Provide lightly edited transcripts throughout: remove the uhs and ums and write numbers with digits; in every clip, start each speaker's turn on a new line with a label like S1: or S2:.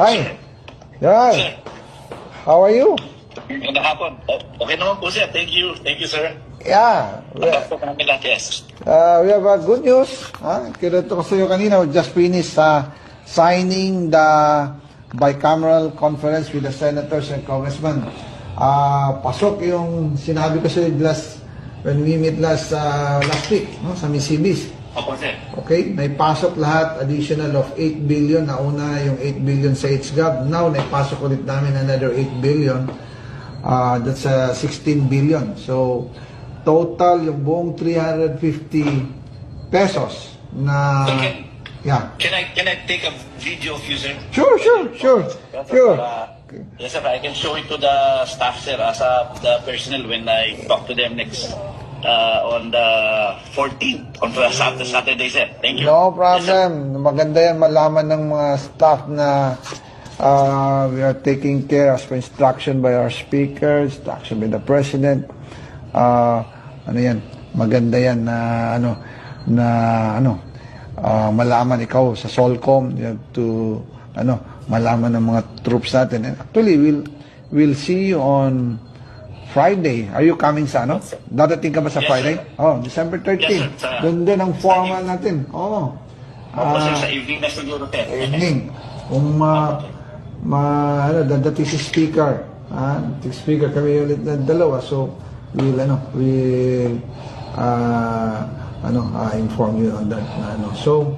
S1: Hi. Yan.
S2: Sir,
S1: How are you?
S2: magandang hapon. Okay naman po, sir. Thank you. Thank you, sir.
S1: Yeah.
S2: Tapos po kami lahat, yes.
S1: We have good news. Kinuto ko sa iyo kanina. We just finished signing the bicameral conference with the senators and congressmen. Pasok yung sinabi ko sa iyo when we meet last week, no, sa Misibis.
S2: Opo, sir.
S1: Okay, naipasok lahat, additional of 8 billion. Nauna yung 8 billion sa HGAB. Now, naipasok ulit namin another 8 billion. That's 16 billion. So, total yung buong 350 pesos na...
S2: Okay.
S1: Yeah.
S2: Can I take a video of you, sir?
S1: Sure.
S2: Yes, sir. I can show it to the staff, sir, as the personnel when I talk to them next on the 14th, on the Saturday, sir. Thank you.
S1: No
S2: Yes, sir.
S1: problem. Maganda yan malaman ng mga staff na we are taking care as per instruction by our speaker, instruction by the president. Ano yan? Maganda yan na malaman ikaw sa Solcom. You have to malaman ng mga troops natin. And actually, we'll see you on Friday. Are you coming sa Dadating ka ba sa
S2: Yes,
S1: Friday?
S2: sir.
S1: Oh, December 13.
S2: Yes, sir.
S1: Doon din ang formal natin. Oh.
S2: Opo, sir, sa evening na siguro, sir.
S1: Evening. Kung dadating si speaker. Si speaker kami ulit na dalawa. So, we'll inform you on that. So,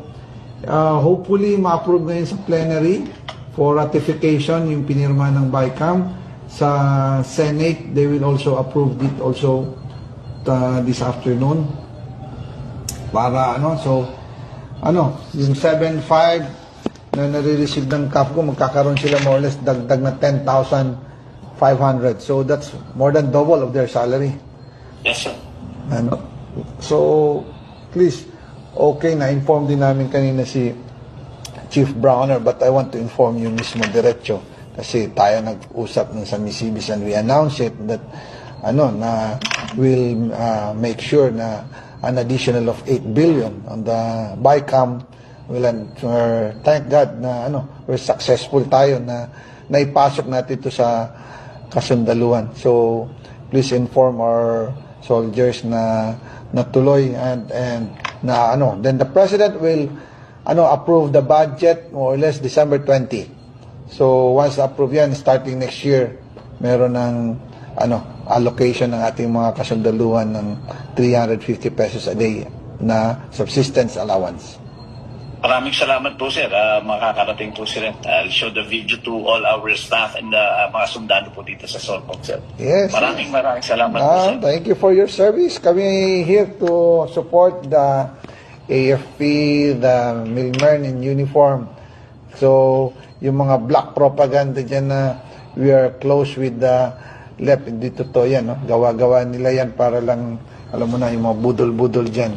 S1: hopefully, ma-approve ngayon sa plenary for ratification yung pinirma ng BICAM. Sa Senate, they will also approve it also this afternoon. Para yung 7.5 na nare-receive ng CAFCO, magkakaroon sila more or less dagdag na 10,500. So that's more than double of their salary.
S2: Yes, sir.
S1: So, please, okay, na-inform din namin kanina si Chief Browner, but I want to inform you mismo diretso kasi tayo nag-usap ng sa Misibis and we announced it that na we'll make sure na an additional of 8 billion on the BICAM. Thank God na we're successful tayo na naipasok natin ito sa kasundaluhan. So, please inform our soldiers na natuloy and then the president will approve the budget more or less December 20. So once approve yan, starting next year, meron ng allocation ng ating mga kasundaluhan ng 350 pesos a day na subsistence allowance.
S2: Maraming salamat po, sir. Makakarating po, sir. I'll show the video to all our staff and mga sundalo po dito sa Solcom, sir.
S1: Yes.
S2: Maraming salamat po, sir.
S1: Thank you for your service. Kami here to support the AFP, the milkmen in uniform. So, yung mga black propaganda dyan na we are close with the left, hindi totoo yan. Gawa-gawa nila yan para lang, alam mo na, yung mga budol-budol dyan.